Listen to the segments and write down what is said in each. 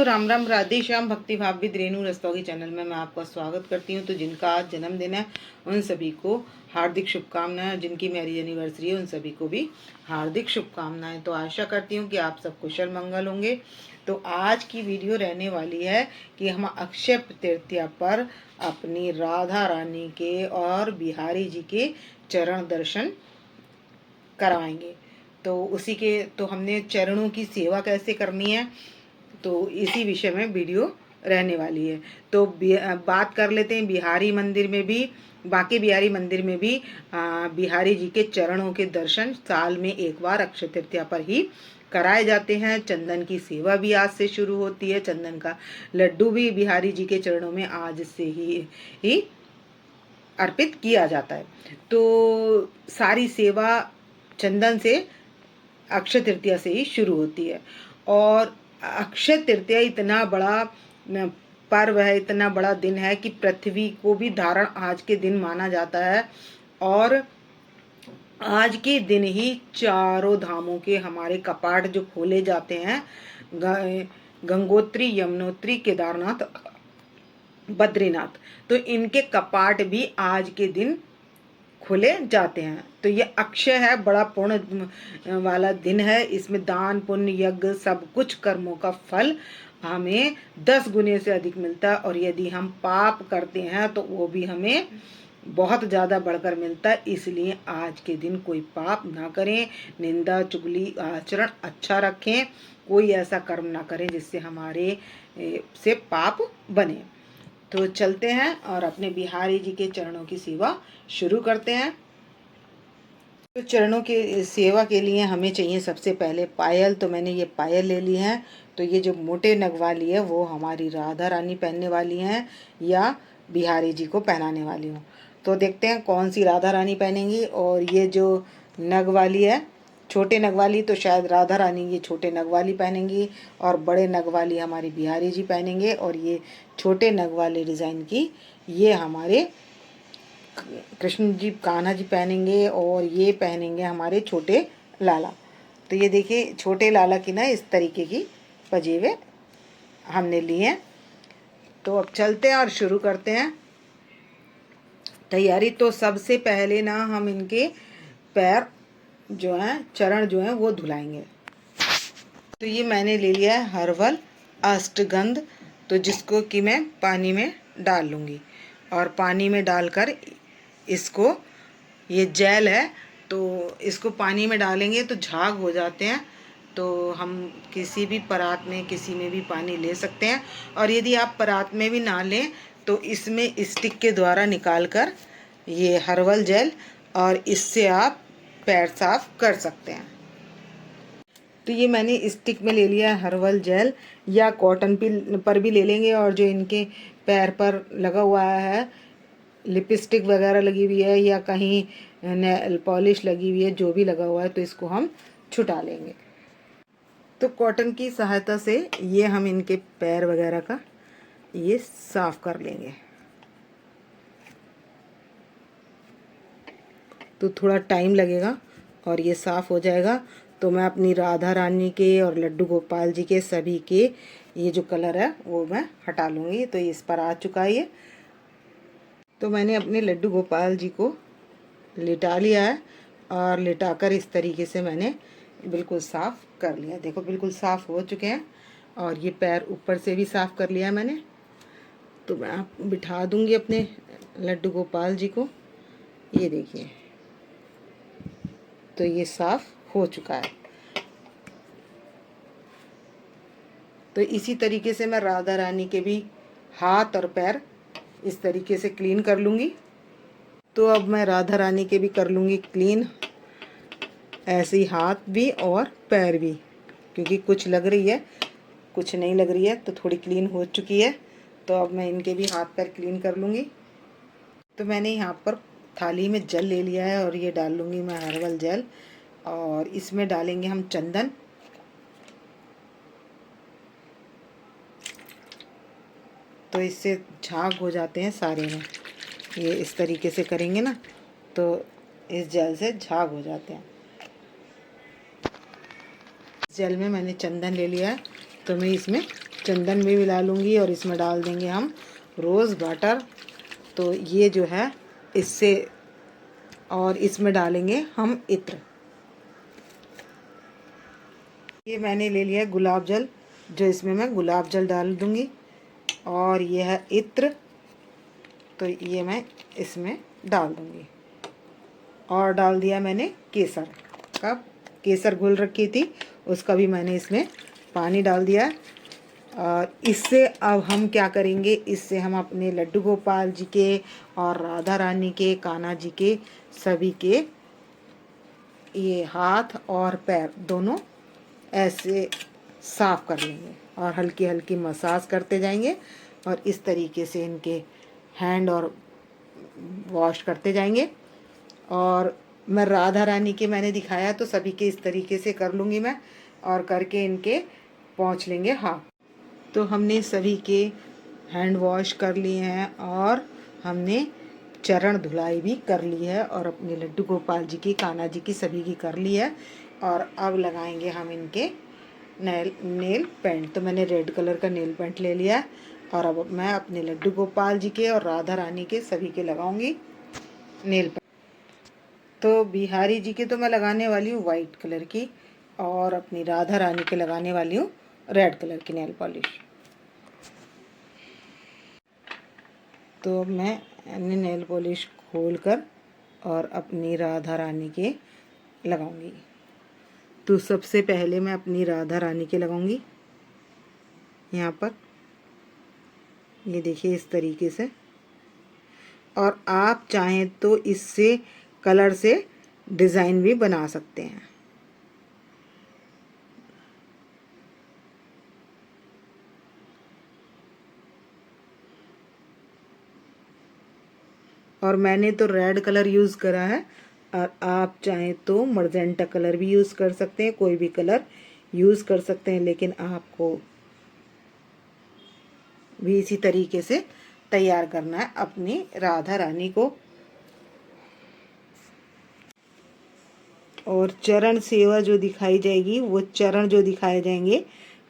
राम राम, राधे श्याम, भक्ति भाव with Renu Rastogi channel में मैं आपका स्वागत करती हूँ। तो जिनका आज जन्मदिन है उन सभी को हार्दिक शुभकामनाएं, जिनकी मैरिज एनिवर्सरी है उन सभी को भी हार्दिक शुभकामनाएं। तो आशा करती हूँ कि आप सब कुशल मंगल होंगे। तो आज की वीडियो रहने वाली है कि हम अक्षय तृतीया पर अपनी राधा रानी के और बिहारी जी के चरण दर्शन करवाएंगे। तो उसी के हमने चरणों की सेवा कैसे करनी है, तो इसी विषय में वीडियो रहने वाली है। तो बात कर लेते हैं बिहारी मंदिर में भी, बाकी बिहारी मंदिर में भी बिहारी जी के चरणों के दर्शन साल में एक बार अक्षय तृतीया पर ही कराए जाते हैं। चंदन की सेवा भी आज से शुरू होती है। चंदन का लड्डू भी बिहारी जी के चरणों में आज से ही अर्पित किया जाता है। तो सारी सेवा चंदन से अक्षय तृतीया से ही शुरू होती है। और अक्षय तृतीया इतना बड़ा पर्व है, इतना बड़ा दिन है कि पृथ्वी को भी धारण आज के दिन माना जाता है। और आज के दिन ही चारों धामों के हमारे कपाट जो खोले जाते हैं, गंगोत्री, यमुनोत्री, केदारनाथ, बद्रीनाथ, तो इनके कपाट भी आज के दिन खुले जाते हैं। तो ये अक्षय है, बड़ा पुण्य वाला दिन है। इसमें दान पुण्य यज्ञ सब कुछ कर्मों का फल हमें 10 गुने से अधिक मिलता है। और यदि हम पाप करते हैं तो वो भी हमें बहुत ज़्यादा बढ़कर मिलता है। इसलिए आज के दिन कोई पाप ना करें, निंदा चुगली आचरण अच्छा रखें, कोई ऐसा कर्म ना करें जिससे हमारे से पाप बने। तो चलते हैं और अपने बिहारी जी के चरणों की सेवा शुरू करते हैं। तो चरणों की सेवा के लिए हमें चाहिए सबसे पहले पायल। तो मैंने ये पायल ले ली है। तो ये जो मोटे नग वाली है वो हमारी राधा रानी पहनने वाली हैं या बिहारी जी को पहनाने वाली हूँ। तो देखते हैं कौन सी राधा रानी पहनेंगी। और ये जो नग वाली है, छोटे नग वाली, तो शायद राधा रानी ये छोटे नग वाली पहनेंगी और बड़े नग वाली हमारी बिहारी जी पहनेंगे। और ये छोटे नग वाले डिज़ाइन की ये हमारे कृष्ण जी, कान्हा जी पहनेंगे। और ये पहनेंगे हमारे छोटे लाला। तो ये देखिए छोटे लाला की ना इस तरीके की पजेवे हमने लिए हैं। तो अब चलते हैं और शुरू करते हैं तैयारी। तो सबसे पहले ना हम इनके पैर जो हैं, चरण जो हैं वो धुलाएंगे। तो ये मैंने ले लिया है हर्बल अष्टगंध, तो जिसको कि मैं पानी में डाल लूँगी। और पानी में डालकर इसको, ये जेल है तो इसको पानी में डालेंगे तो झाग हो जाते हैं। तो हम किसी भी परात में, किसी में भी पानी ले सकते हैं। और यदि आप परात में भी ना लें तो इसमें स्टिक के द्वारा निकाल कर ये हर्बल जेल, और इससे आप पैर साफ कर सकते हैं। तो ये मैंने स्टिक में ले लिया है हर्बल जेल, या कॉटन पर भी ले लेंगे। और जो इनके पैर पर लगा हुआ है, लिपस्टिक वगैरह लगी हुई है या कहीं नेल पॉलिश लगी हुई है, जो भी लगा हुआ है तो इसको हम छुटा लेंगे। तो कॉटन की सहायता से ये हम इनके पैर वगैरह का ये साफ कर लेंगे। तो थोड़ा टाइम लगेगा और ये साफ़ हो जाएगा। तो मैं अपनी राधा रानी के और लड्डू गोपाल जी के सभी के ये जो कलर है वो मैं हटा लूँगी। तो इस पर आ चुका है ये। तो मैंने अपने लड्डू गोपाल जी को लिटा लिया है और लिटाकर इस तरीके से मैंने बिल्कुल साफ़ कर लिया। देखो बिल्कुल साफ़ हो चुके हैं। और ये पैर ऊपर से भी साफ़ कर लिया मैंने। तो मैं बिठा दूँगी अपने लड्डू गोपाल जी को। ये देखिए, तो ये साफ़ हो चुका है। तो इसी तरीके से मैं राधा रानी के भी हाथ और पैर इस तरीके से क्लीन कर लूँगी। तो अब मैं राधा रानी के भी कर लूँगी क्लीन, ऐसे ही हाथ भी और पैर भी, क्योंकि कुछ लग रही है कुछ नहीं लग रही है। तो थोड़ी क्लीन हो चुकी है। तो अब मैं इनके भी हाथ पैर क्लीन कर लूँगी। तो मैंने यहाँ पर थाली में जल ले लिया है और ये डाल लूँगी मैं हर्बल जेल। और इसमें डालेंगे हम चंदन। तो इससे झाग हो जाते हैं सारे में। ये इस तरीके से करेंगे ना तो इस जेल से झाग हो जाते हैं। इस जेल में मैंने चंदन ले लिया है, तो मैं इसमें चंदन भी मिला लूँगी और इसमें डाल देंगे हम रोज़ वाटर। तो ये जो है इससे, और इसमें डालेंगे हम इत्र। ये मैंने ले लिया गुलाब जल, जो इसमें मैं गुलाब जल डाल दूँगी, और ये है इत्र, तो ये मैं इसमें डाल दूँगी। और डाल दिया मैंने केसर का, केसर घोल रखी थी उसका भी मैंने इसमें पानी डाल दिया। और इससे अब हम क्या करेंगे, इससे हम अपने लड्डू गोपाल जी के और राधा रानी के, कान्हा जी के, सभी के ये हाथ और पैर दोनों ऐसे साफ कर लेंगे और हल्की हल्की मसाज करते जाएंगे, और इस तरीके से इनके हैंड और वॉश करते जाएंगे। और मैं राधा रानी के मैंने दिखाया, तो सभी के इस तरीके से कर लूँगी मैं, और करके इनके पोंछ लेंगे हाथ। तो हमने सभी के हैंड वॉश कर लिए हैं और हमने चरण धुलाई भी कर ली है, और अपने लड्डू गोपाल जी की, कान्हा जी की, सभी की कर ली है। और अब लगाएंगे हम इनके नेल पेंट। तो मैंने रेड कलर का नेल पेंट ले लिया है, और अब मैं अपने लड्डू गोपाल जी के और राधा रानी के सभी के लगाऊंगी नेल पेंट। तो बिहारी जी के तो मैं लगाने वाली हूँ वाइट कलर की, और अपनी राधा रानी के लगाने वाली हूँ रेड कलर की नेल पॉलिश। तो मैं नेल पॉलिश खोलकर और अपनी राधा रानी के लगाऊंगी। तो सबसे पहले मैं अपनी राधा रानी के लगाऊंगी यहाँ पर, ये देखिए इस तरीके से। और आप चाहें तो इससे कलर से डिज़ाइन भी बना सकते हैं। और मैंने तो रेड कलर यूज़ करा है, और आप चाहें तो मर्जेंटा कलर भी यूज़ कर सकते हैं, कोई भी कलर यूज़ कर सकते हैं, लेकिन आपको भी इसी तरीके से तैयार करना है अपनी राधा रानी को। और चरण सेवा जो दिखाई जाएगी, वो चरण जो दिखाए जाएंगे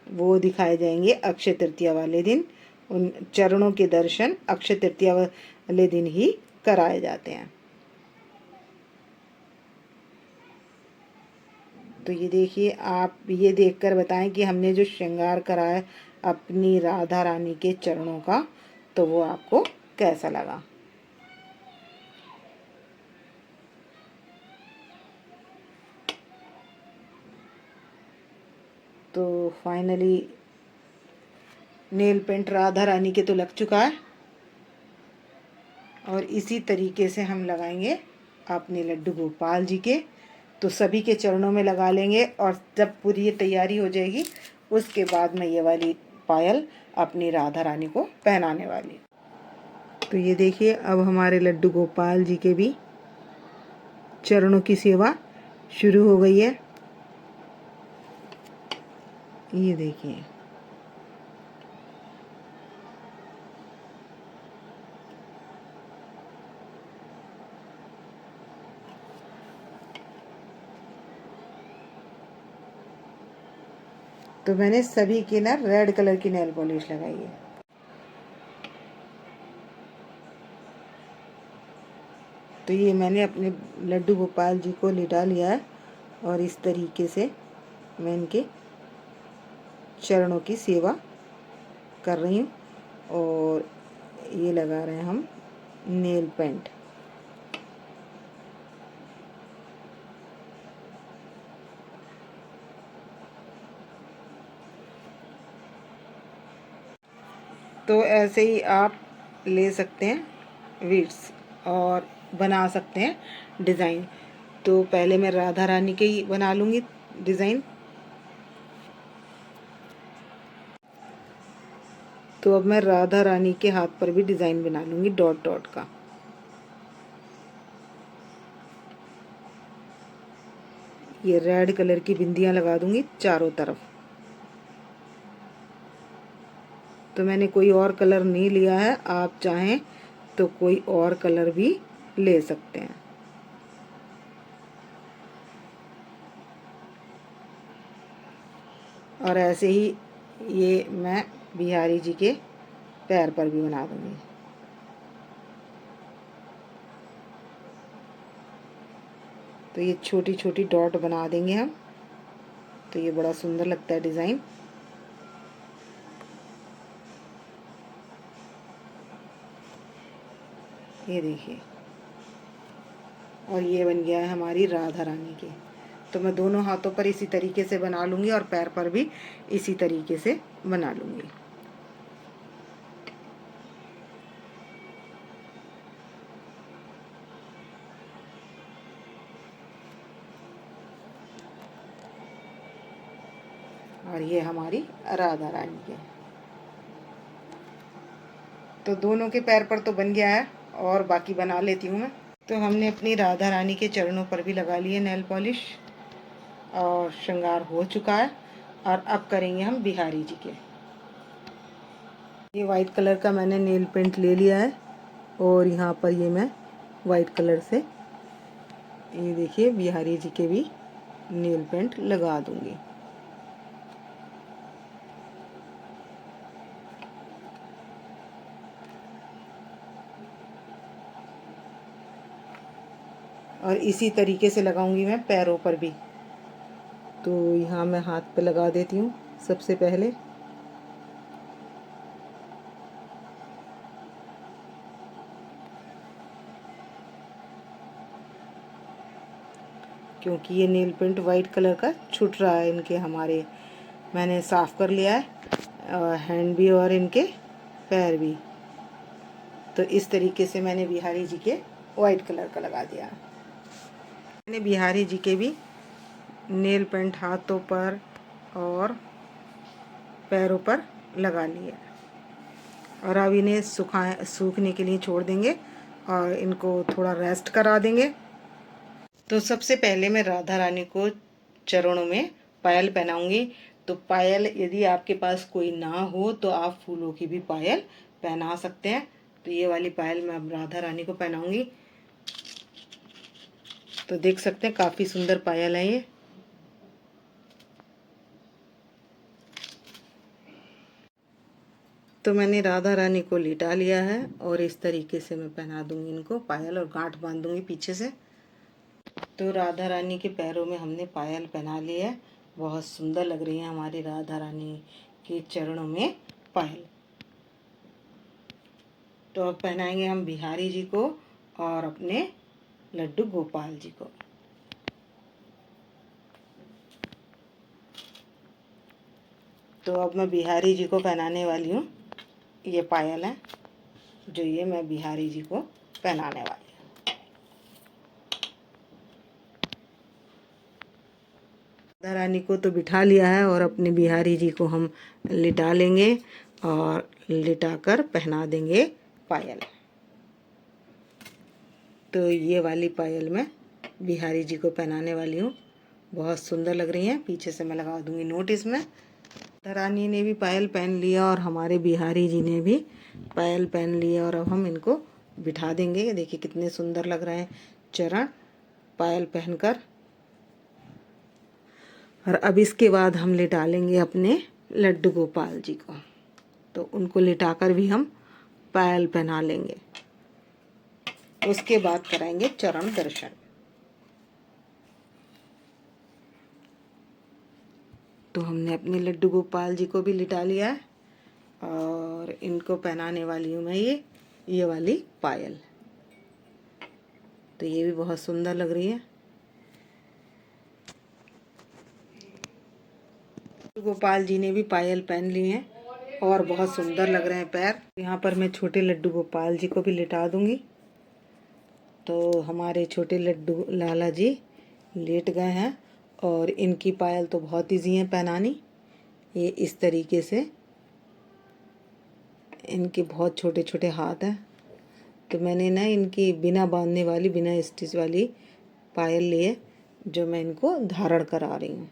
वो दिखाए जाएंगे अक्षय तृतीया वाले दिन। उन चरणों के दर्शन अक्षय तृतीया वाले दिन ही कराए जाते हैं। तो ये देखिए, आप ये देखकर बताएं कि हमने जो श्रृंगार करा है अपनी राधा रानी के चरणों का, तो वो आपको कैसा लगा। तो finally nail paint Radha Rani के तो लग चुका है, और इसी तरीके से हम लगाएंगे अपने लड्डू गोपाल जी के। तो सभी के चरणों में लगा लेंगे, और जब पूरी ये तैयारी हो जाएगी उसके बाद मैं ये वाली पायल अपनी राधा रानी को पहनाने वाली। तो ये देखिए, अब हमारे लड्डू गोपाल जी के भी चरणों की सेवा शुरू हो गई है। ये देखिए, तो मैंने सभी की ना रेड कलर की नेल पॉलिश लगाई है। तो ये मैंने अपने लड्डू गोपाल जी को लिटा लिया है, और इस तरीके से मैं इनके चरणों की सेवा कर रही हूँ। और ये लगा रहे हैं हम नेल पेंट। तो ऐसे ही आप ले सकते हैं वीड्स और बना सकते हैं डिज़ाइन। तो पहले मैं राधा रानी के ही बना लूँगी डिज़ाइन। तो अब मैं राधा रानी के हाथ पर भी डिज़ाइन बना लूँगी डॉट डॉट का। ये रेड कलर की बिंदियाँ लगा दूँगी चारों तरफ। तो मैंने कोई और कलर नहीं लिया है, आप चाहें तो कोई और कलर भी ले सकते हैं। और ऐसे ही ये मैं बिहारी जी के पैर पर भी बना दूंगी। तो ये छोटी छोटी डॉट बना देंगे हम, तो ये बड़ा सुंदर लगता है डिज़ाइन। ये देखिए, और ये बन गया है हमारी राधा रानी की। तो मैं दोनों हाथों पर इसी तरीके से बना लूँगी और पैर पर भी इसी तरीके से बना लूँगी। और ये हमारी राधा रानी के। तो दोनों के पैर पर तो बन गया है, और बाकी बना लेती हूँ मैं। तो हमने अपनी राधा रानी के चरणों पर भी लगा लिए नेल पॉलिश, और श्रृंगार हो चुका है। और अब करेंगे हम बिहारी जी के। ये वाइट कलर का मैंने नेल पेंट ले लिया है, और यहाँ पर ये मैं वाइट कलर से, ये देखिए, बिहारी जी के भी नेल पेंट लगा दूंगी। और इसी तरीके से लगाऊंगी मैं पैरों पर भी। तो यहाँ मैं हाथ पे लगा देती हूँ सबसे पहले। क्योंकि ये नेल पेंट वाइट कलर का छूट रहा है इनके, हमारे मैंने साफ़ कर लिया है, हैंड भी और इनके पैर भी। तो इस तरीके से मैंने बिहारी जी के वाइट कलर का लगा दिया। मैंने बिहारी जी के भी नेल पेंट हाथों पर और पैरों पर लगा लिया, और अब इन्हें सूखने के लिए छोड़ देंगे और इनको थोड़ा रेस्ट करा देंगे। तो सबसे पहले मैं राधा रानी को चरणों में पायल पहनाऊंगी। तो पायल यदि आपके पास कोई ना हो तो आप फूलों की भी पायल पहना सकते हैं। तो ये वाली पायल मैं अब राधा रानी को पहनाऊंगी। तो देख सकते हैं काफ़ी सुंदर पायल है ये। तो मैंने राधा रानी को लिटा लिया है, और इस तरीके से मैं पहना दूंगी इनको पायल, और गांठ बांध दूंगी पीछे से। तो राधा रानी के पैरों में हमने पायल पहना ली है। बहुत सुंदर लग रही है हमारी राधा रानी के चरणों में पायल। तो अब पहनाएंगे हम बिहारी जी को और अपने लड्डू गोपाल जी को। तो अब मैं बिहारी जी को पहनाने वाली हूँ। ये पायल है जो ये मैं बिहारी जी को पहनाने वाली हूँ। राधा रानी को तो बिठा लिया है, और अपने बिहारी जी को हम लिटा लेंगे और लिटाकर पहना देंगे पायल। तो ये वाली पायल मैं बिहारी जी को पहनाने वाली हूँ। बहुत सुंदर लग रही है। पीछे से मैं लगा दूंगी नोट इसमें। राधा रानी ने भी पायल पहन लिया और हमारे बिहारी जी ने भी पायल पहन लिया, और अब हम इनको बिठा देंगे। देखिए कितने सुंदर लग रहे हैं चरण पायल पहनकर। और अब इसके बाद हम लिटा लेंगे अपने लड्डू गोपाल जी को। तो उनको लिटाकर भी हम पायल पहना लेंगे। उसके बाद कराएंगे चरण दर्शन। तो हमने अपने लड्डू गोपाल जी को भी लिटा लिया है, और इनको पहनाने वाली हूँ मैं ये वाली पायल। तो ये भी बहुत सुंदर लग रही है। गोपाल जी ने भी पायल पहन ली है और बहुत सुंदर लग रहे हैं पैर। यहाँ पर मैं छोटे लड्डू गोपाल जी को भी लिटा दूंगी। तो हमारे छोटे लड्डू लाला जी लेट गए हैं, और इनकी पायल तो बहुत ईजी है पहनानी। ये इस तरीके से, इनके बहुत छोटे छोटे हाथ हैं। तो मैंने ना इनकी बिना बांधने वाली, बिना स्टिच वाली पायल ली है, जो मैं इनको धारण करा रही हूँ।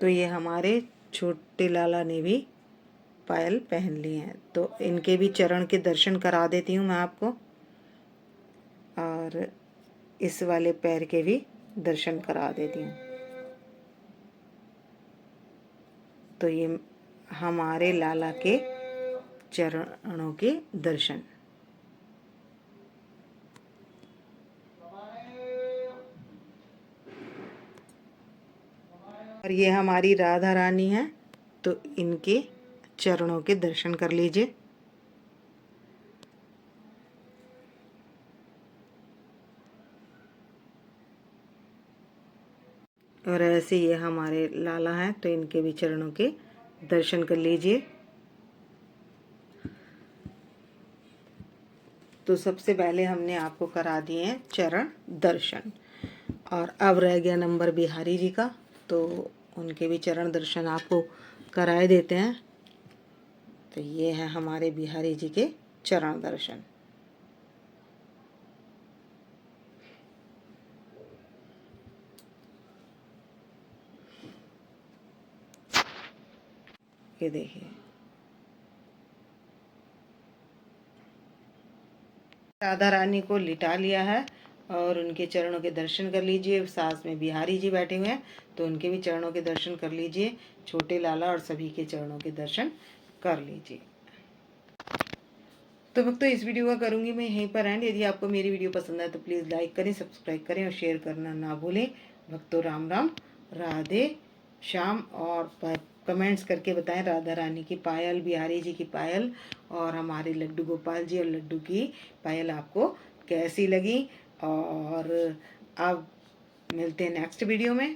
तो ये हमारे छोटे लाला ने भी पायल पहन ली हैं। तो इनके भी चरण के दर्शन करा देती हूँ मैं आपको, और इस वाले पैर के भी दर्शन करा देती हूँ। तो ये हमारे लाला के चरणों के दर्शन। और ये हमारी राधा रानी है, तो इनके चरणों के दर्शन कर लीजिए। और ऐसे ये हमारे लाला हैं, तो इनके भी चरणों के दर्शन कर लीजिए। तो सबसे पहले हमने आपको करा दिए हैं चरण दर्शन, और अब रह गया नंबर बिहारी जी का, तो उनके भी चरण दर्शन आपको कराए देते हैं। तो ये है हमारे बिहारी जी के चरण दर्शन। ये देखिए, राधा रानी को लिटा लिया है और उनके चरणों के दर्शन कर लीजिए। साथ में बिहारी जी बैठे हुए हैं, तो उनके भी चरणों के दर्शन कर लीजिए। छोटे लाला और सभी के चरणों के दर्शन कर लीजिए। तो भक्तों, इस वीडियो का करूंगी मैं यहीं पर एंड। यदि आपको मेरी वीडियो पसंद आए तो प्लीज़ लाइक करें, सब्सक्राइब करें और शेयर करना ना भूलें। भक्तों, राम राम, राधे श्याम। और कमेंट्स करके बताएं राधा रानी की पायल, बिहारी जी की पायल और हमारे लड्डू गोपाल जी और लड्डू की पायल आपको कैसी लगी। और अब मिलते हैं नेक्स्ट वीडियो में।